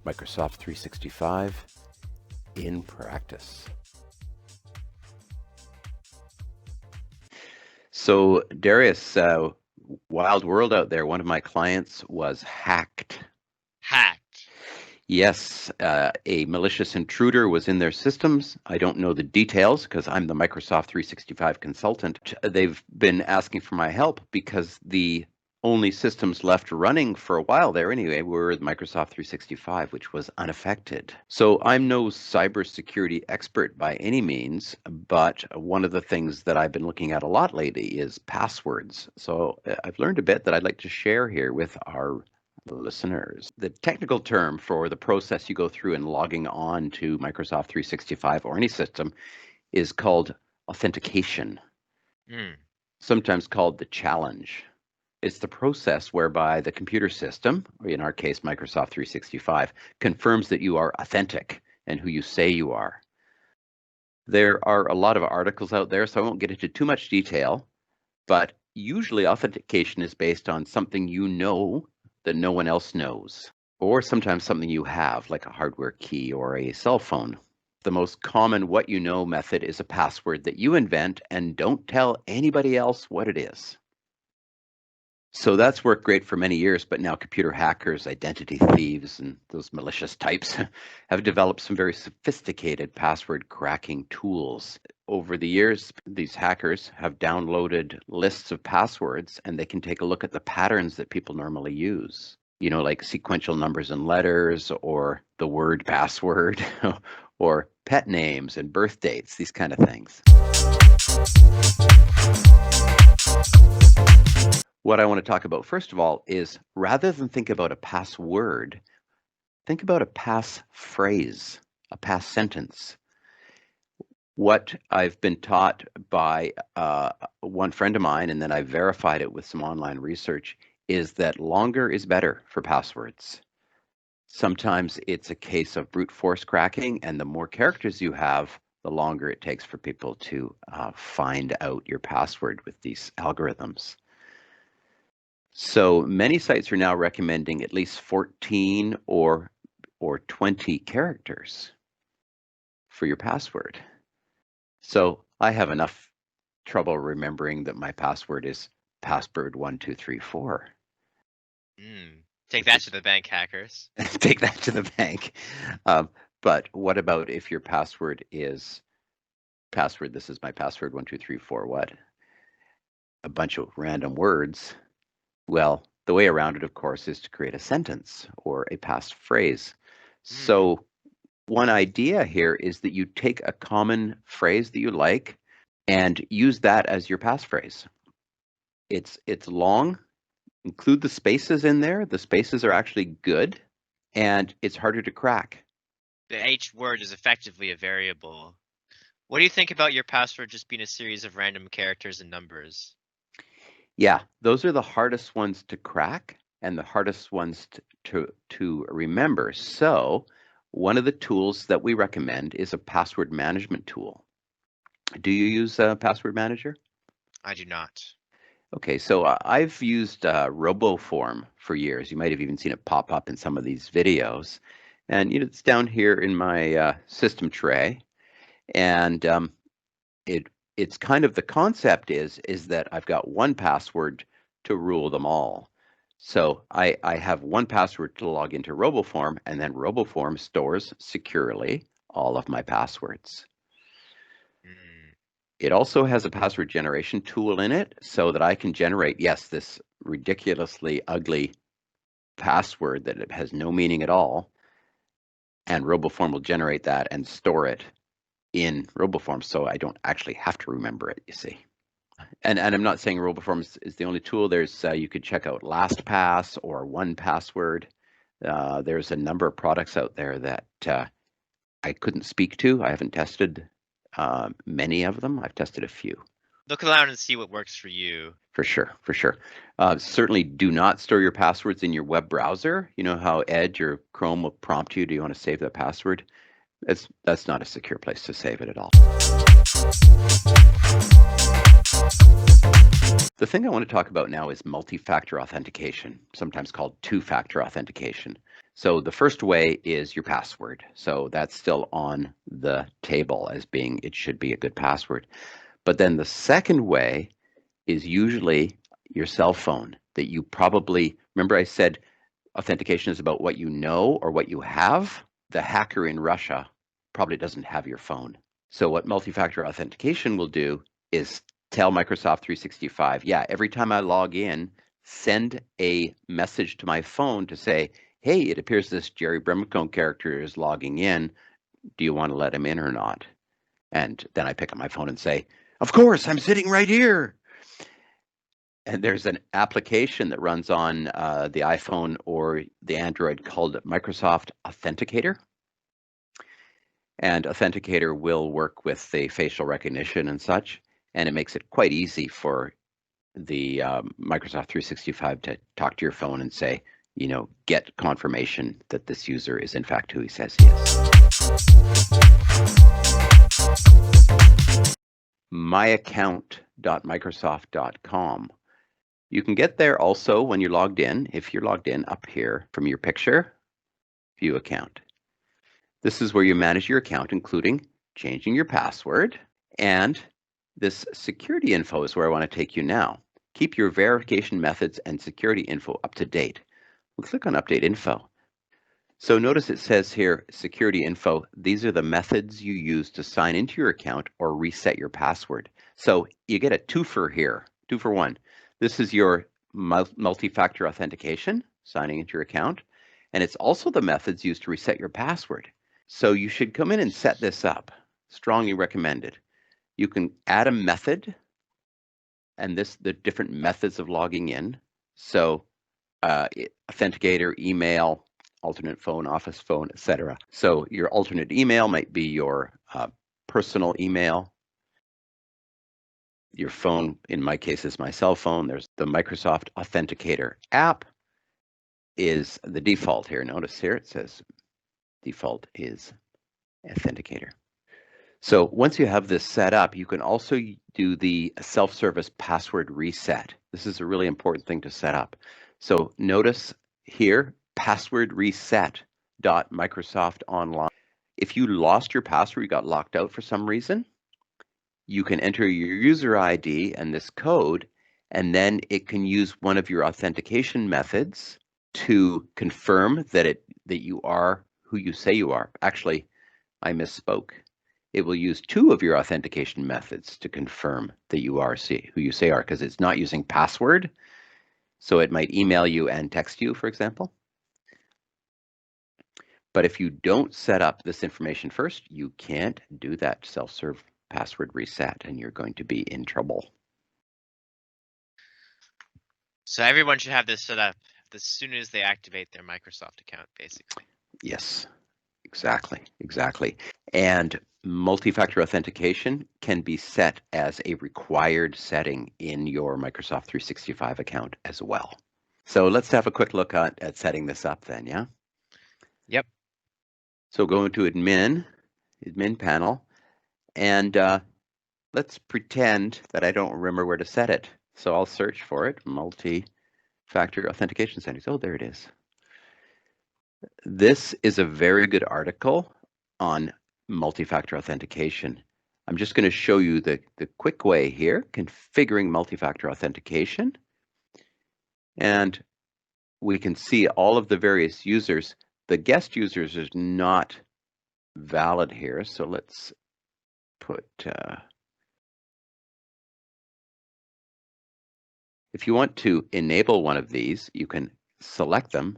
Microsoft 365 in practice. So, Darius, wild world out there. One of my clients was hacked. Hacked. Yes, a malicious intruder was in their systems. I don't know the details because I'm the Microsoft 365 consultant. They've been asking for my help because the only systems left running for a while there anyway were the Microsoft 365, which was unaffected. So I'm no cybersecurity expert by any means, but one of the things that I've been looking at a lot lately is passwords. So I've learned a bit that I'd like to share here with our listeners. The technical term for the process you go through in logging on to Microsoft 365 or any system is called authentication, sometimes called the challenge. It's the process whereby the computer system, or in our case, Microsoft 365, confirms that you are authentic and who you say you are. There are a lot of articles out there, so I won't get into too much detail, but usually authentication is based on something you know that no one else knows, or sometimes something you have, like a hardware key or a cell phone. The most common what you know method is a password that you invent and don't tell anybody else what it is. So that's worked great for many years, but now computer hackers, identity thieves, and those malicious types have developed some very sophisticated password cracking tools. Over the years, these hackers have downloaded lists of passwords and they can take a look at the patterns that people normally use. You know, like sequential numbers and letters, or the word password, or pet names and birth dates, these kind of things. What I want to talk about first of all is, rather than think about a password, think about a passphrase, a pass sentence. What I've been taught by one friend of mine, and then I verified it with some online research, is that longer is better for passwords. Sometimes it's a case of brute force cracking, and the more characters you have, the longer it takes for people to find out your password with these algorithms. So many sites are now recommending at least 14 or 20 characters for your password. So I have enough trouble remembering that my password is password1234. Take that to the bank, hackers. Take that to the bank. But what about if your password is password, this is my password 1234 what? A bunch of random words. Well, the way around it, of course, is to create a sentence or a passphrase. So one idea here is that you take a common phrase that you like and use that as your passphrase. It's long, include the spaces in there. The spaces are actually good, and it's harder to crack. The H word is effectively a variable. What do you think about your password just being a series of random characters and numbers? Yeah, those are the hardest ones to crack and the hardest ones to remember. So one of the tools that we recommend is a password management tool. Do you use a password manager? I do not. Okay, so I've used RoboForm for years. You might have even seen it pop up in some of these videos. And it's down here in my system tray. And it's kind of, the concept is that I've got one password to rule them all. So I have one password to log into RoboForm, and then RoboForm stores securely all of my passwords. It also has a password generation tool in it so that I can generate, yes, this ridiculously ugly password that it has no meaning at all, and RoboForm will generate that and store it in RoboForm, so I don't actually have to remember it, you see. And I'm not saying RoboForm is the only tool. There's you could check out LastPass or 1Password. There's a number of products out there that I couldn't speak to. I haven't tested many of them. I've tested a few. Look around and see what works for you. For sure, for sure. Certainly do not store your passwords in your web browser. You know how Edge or Chrome will prompt you, do you want to save that password? That's not a secure place to save it at all. The thing I want to talk about now is multi-factor authentication, sometimes called two-factor authentication. So the first way is your password. So that's still on the table as being, it should be a good password. But then the second way is usually your cell phone that you probably, remember I said authentication is about what you know or what you have? The hacker in Russia probably doesn't have your phone. So what multi-factor authentication will do is tell Microsoft 365, yeah, every time I log in, send a message to my phone to say, hey, it appears this Jerry Brimacone character is logging in. Do you want to let him in or not? And then I pick up my phone and say, of course, I'm sitting right here. And there's an application that runs on the iPhone or the Android called Microsoft Authenticator. And Authenticator will work with the facial recognition and such, and it makes it quite easy for the Microsoft 365 to talk to your phone and say, you know, get confirmation that this user is in fact who he says he is. myaccount.microsoft.com. You can get there also when you're logged in, if you're logged in up here from your picture, view account. This is where you manage your account, including changing your password. And this security info is where I want to take you now. Keep your verification methods and security info up to date. We'll click on Update Info. So notice it says here, security info, these are the methods you use to sign into your account or reset your password. So you get a twofer here, 2 for 1. This is your multi-factor authentication, signing into your account, and it's also the methods used to reset your password. So you should come in and set this up. Strongly recommended. You can add a method, and the different methods of logging in. So authenticator, email, alternate phone, office phone, etc. So your alternate email might be your personal email. Your phone, in my case, is my cell phone. There's the Microsoft Authenticator app is the default here. Notice here it says default is Authenticator. So once you have this set up, you can also do the self-service password reset. This is a really important thing to set up. So notice here, password reset.microsoft online. If you lost your password, you got locked out for some reason, you can enter your user ID and this code, and then it can use one of your authentication methods to confirm that you are who you say you are. Actually, I misspoke. It will use 2 of your authentication methods to confirm that you are who you say are, because it's not using password. So it might email you and text you, for example. But if you don't set up this information first, you can't do that self-serve password reset, and you're going to be in trouble. So everyone should have this set up as soon as they activate their Microsoft account, basically. Yes, exactly. And multi-factor authentication can be set as a required setting in your Microsoft 365 account as well. So let's have a quick look at setting this up then, yeah? Yep. So go into admin panel, and let's pretend that I don't remember where to set it. So I'll search for it, multi-factor authentication settings. Oh, there it is. This is a very good article on multi-factor authentication. I'm just going to show you the quick way here, configuring multi-factor authentication. And we can see all of the various users. The guest users is not valid here, so let's put if you want to enable one of these, you can select them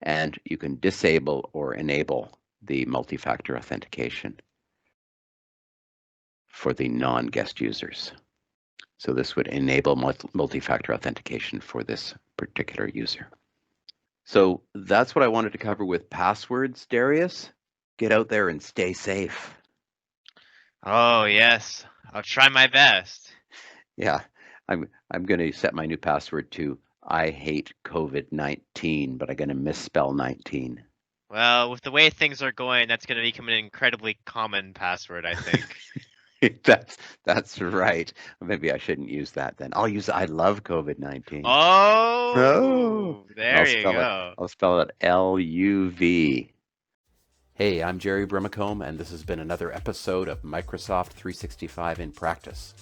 and you can disable or enable the multi-factor authentication for the non-guest users. So this would enable multi-factor authentication for this particular user. So that's what I wanted to cover with passwords, Darius. Get out there and stay safe. Oh, yes. I'll try my best. Yeah, I'm going to set my new password to I hate COVID-19, but I'm going to misspell 19. Well, with the way things are going, that's going to become an incredibly common password, I think. That's right. Maybe I shouldn't use that then. I'll use I love COVID-19. Oh, and There you go. I'll spell it LUV. Hey, I'm Jerry Brimacombe, and this has been another episode of Microsoft 365 in Practice.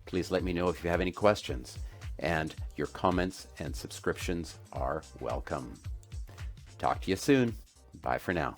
Please let me know if you have any questions, and your comments and subscriptions are welcome. Talk to you soon. Bye for now.